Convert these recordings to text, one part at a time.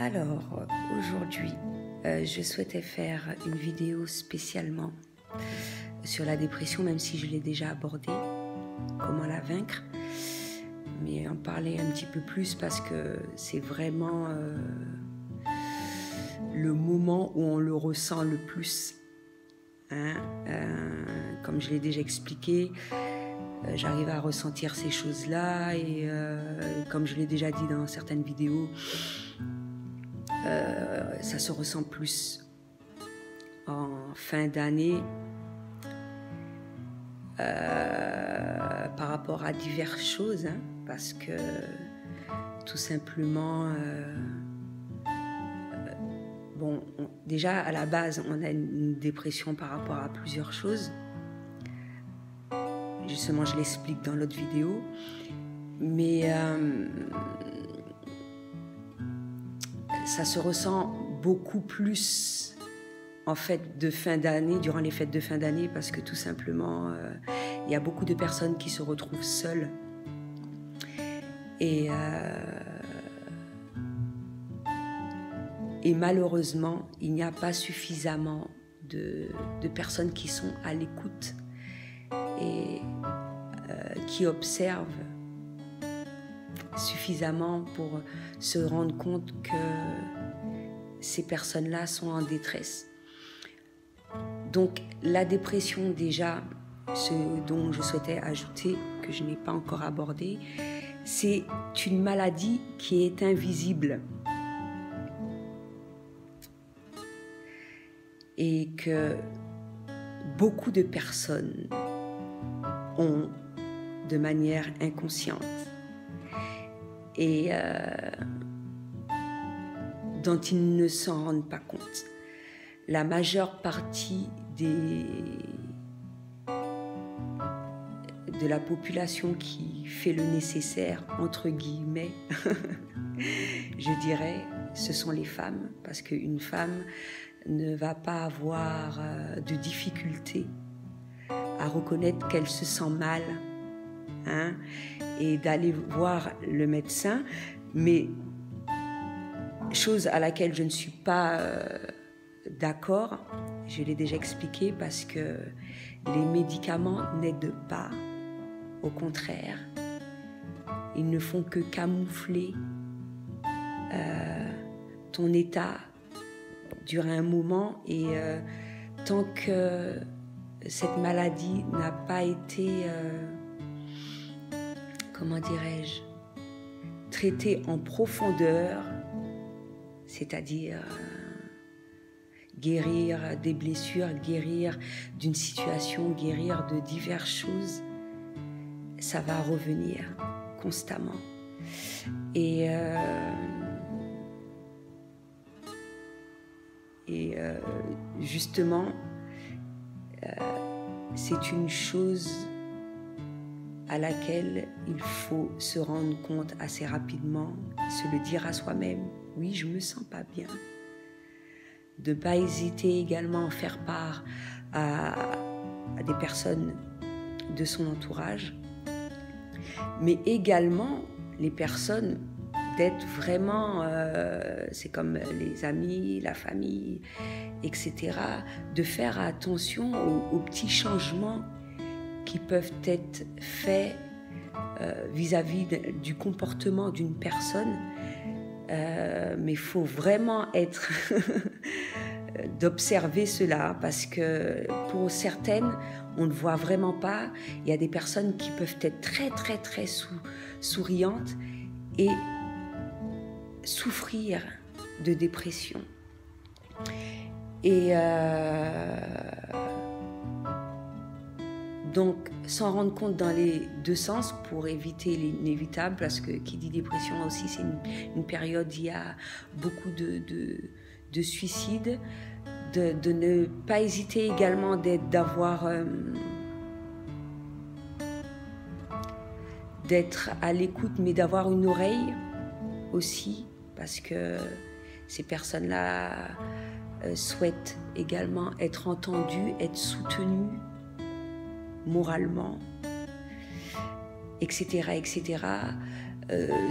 Alors, aujourd'hui, je souhaitais faire une vidéo spécialement sur la dépression, même si je l'ai déjà abordée, comment la vaincre, mais en parler un petit peu plus parce que c'est vraiment le moment où on le ressent le plus. Hein, comme je l'ai déjà expliqué, j'arrive à ressentir ces choses-là et comme je l'ai déjà dit dans certaines vidéos, ça se ressent plus en fin d'année par rapport à diverses choses, hein, parce que tout simplement, bon, déjà à la base, on a une dépression par rapport à plusieurs choses. Justement, je l'explique dans l'autre vidéo, mais ça se ressent beaucoup plus en fait de fin d'année, durant les fêtes de fin d'année, parce que tout simplement, il y a beaucoup de personnes qui se retrouvent seules et malheureusement, il n'y a pas suffisamment de personnes qui sont à l'écoute et qui observent suffisamment pour se rendre compte que ces personnes-là sont en détresse. Donc la dépression, déjà, ce dont je souhaitais ajouter, que je n'ai pas encore abordé, c'est une maladie qui est invisible et que beaucoup de personnes ont de manière inconsciente et dont ils ne s'en rendent pas compte. La majeure partie de la population qui fait le nécessaire, entre guillemets, je dirais, ce sont les femmes, parce qu'une femme ne va pas avoir de difficulté à reconnaître qu'elle se sent mal, hein, et d'aller voir le médecin, mais chose à laquelle je ne suis pas d'accord, je l'ai déjà expliqué, parce que les médicaments n'aident pas, au contraire, ils ne font que camoufler ton état durant un moment, et tant que cette maladie n'a pas été, comment dirais-je, traitée en profondeur, c'est-à-dire guérir des blessures, guérir d'une situation, guérir de diverses choses, ça va revenir constamment. Et justement, c'est une chose à laquelle il faut se rendre compte assez rapidement, se le dire à soi-même, oui, je me sens pas bien. De ne pas hésiter également à faire part à des personnes de son entourage, mais également les personnes d'être vraiment, c'est comme les amis, la famille, etc., de faire attention aux petits changements qui peuvent être faits vis-à-vis du comportement d'une personne, mais il faut vraiment être d'observer cela, parce que pour certaines, on ne voit vraiment pas. Il y a des personnes qui peuvent être très très très souriantes et souffrir de dépression. Et donc, s'en rendre compte dans les deux sens pour éviter l'inévitable, parce que qui dit dépression aussi, c'est une période où il y a beaucoup de suicides, de ne pas hésiter également d'être à l'écoute, mais d'avoir une oreille aussi, parce que ces personnes-là souhaitent également être entendues, être soutenues moralement, etc., etc.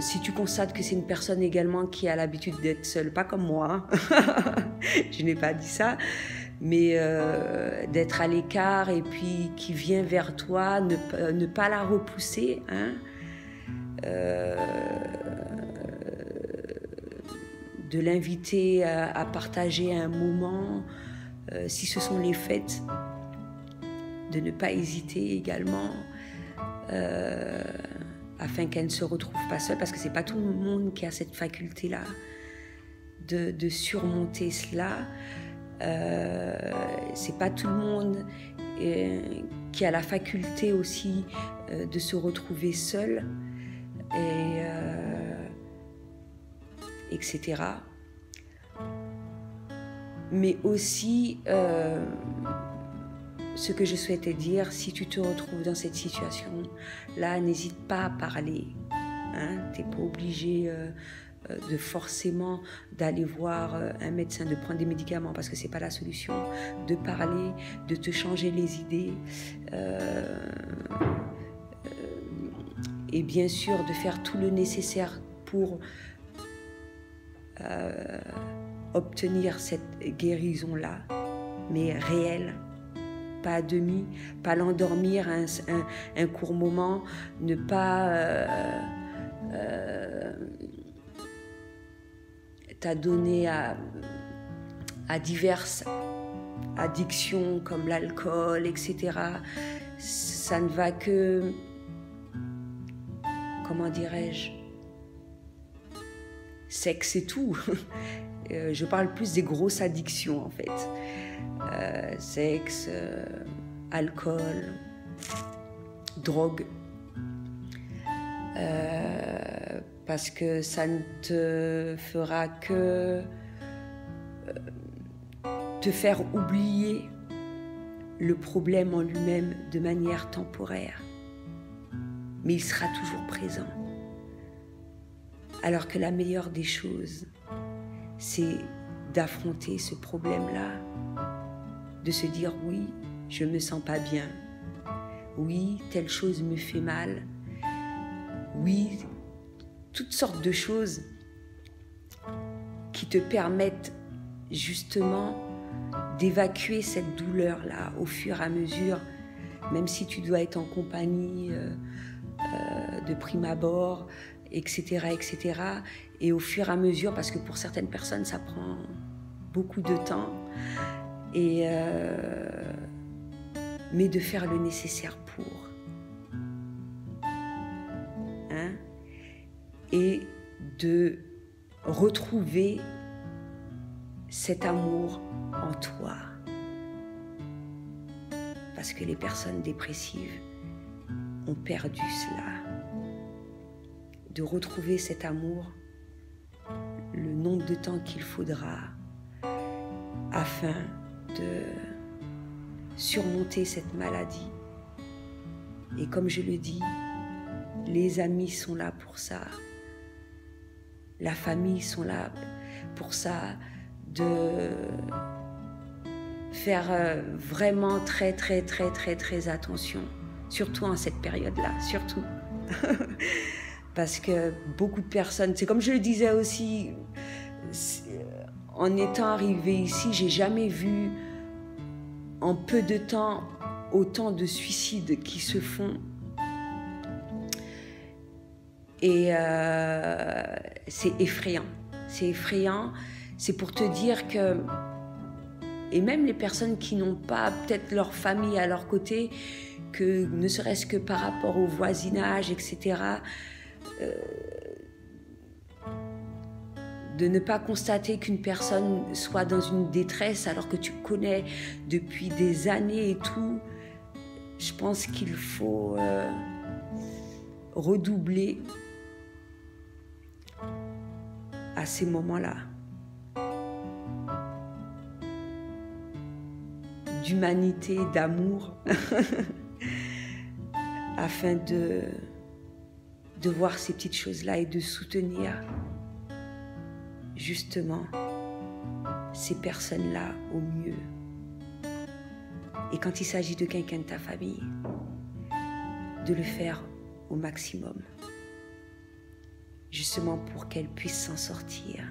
Si tu constates que c'est une personne également qui a l'habitude d'être seule, pas comme moi, je n'ai pas dit ça, mais d'être à l'écart et puis qui vient vers toi, ne pas la repousser, hein, de l'inviter à partager un moment, si ce sont les fêtes, de ne pas hésiter également, afin qu'elle ne se retrouve pas seule, parce que c'est pas tout le monde qui a cette faculté-là de surmonter cela. C'est pas tout le monde qui a la faculté aussi de se retrouver seul, etc. Mais aussi, ce que je souhaitais dire, si tu te retrouves dans cette situation-là, n'hésite pas à parler. Hein, tu n'es pas obligé de forcément d'aller voir un médecin, de prendre des médicaments parce que ce n'est pas la solution, de parler, de te changer les idées et bien sûr de faire tout le nécessaire pour obtenir cette guérison-là, mais réelle. Pas à demi, pas l'endormir un court moment, ne pas t'adonner à diverses addictions comme l'alcool, etc. Ça ne va que, comment dirais-je, sexe et tout. Je parle plus des grosses addictions en fait. Sexe, alcool, drogue, parce que ça ne te fera que te faire oublier le problème en lui-même de manière temporaire, mais il sera toujours présent. Alors que la meilleure des choses, c'est d'affronter ce problème-là, de se dire oui, je me sens pas bien, oui, telle chose me fait mal, oui, toutes sortes de choses qui te permettent justement d'évacuer cette douleur-là au fur et à mesure, même si tu dois être en compagnie de prime abord, etc., etc. Et au fur et à mesure, parce que pour certaines personnes, ça prend beaucoup de temps, mais de faire le nécessaire pour. Hein? Et de retrouver cet amour en toi. Parce que les personnes dépressives ont perdu cela. De retrouver cet amour le nombre de temps qu'il faudra afin de surmonter cette maladie. Et comme je le dis, les amis sont là pour ça, la famille sont là pour ça, de faire vraiment très attention, surtout en cette période-là, surtout. Parce que beaucoup de personnes, c'est comme je le disais aussi, en étant arrivée ici, j'ai jamais vu en peu de temps autant de suicides qui se font. Et c'est effrayant. C'est effrayant. C'est pour te dire que, et même les personnes qui n'ont pas peut-être leur famille à leur côté, que ne serait-ce que par rapport au voisinage, etc., de ne pas constater qu'une personne soit dans une détresse alors que tu connais depuis des années et tout, je pense qu'il faut redoubler à ces moments-là d'humanité, d'amour, afin de voir ces petites choses-là et de soutenir justement ces personnes-là au mieux. Et quand il s'agit de quelqu'un de ta famille, de le faire au maximum. justement pour qu'elle puisse s'en sortir.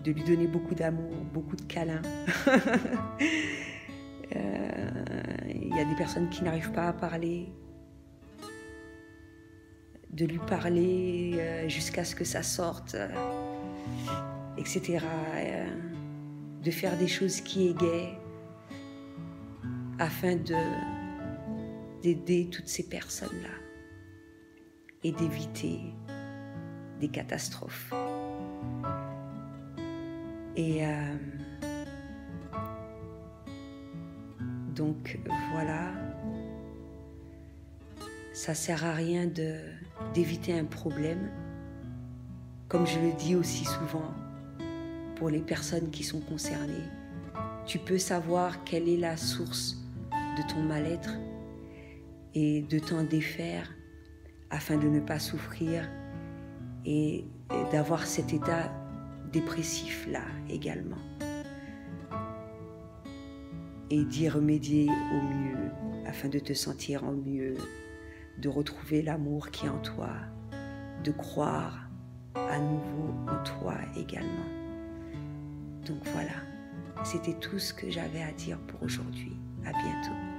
De lui donner beaucoup d'amour, beaucoup de câlins. Il y a des personnes qui n'arrivent pas à parler. De lui parler jusqu'à ce que ça sorte, etc. De faire des choses qui égayent afin d'aider toutes ces personnes-là et d'éviter des catastrophes. Et donc voilà, ça sert à rien d'éviter un problème, comme je le dis aussi souvent pour les personnes qui sont concernées. Tu peux savoir quelle est la source de ton mal-être et de t'en défaire afin de ne pas souffrir et d'avoir cet état dépressif là également, et d'y remédier au mieux afin de te sentir en mieux, de retrouver l'amour qui est en toi, de croire à nouveau en toi également. Donc voilà, c'était tout ce que j'avais à dire pour aujourd'hui. À bientôt.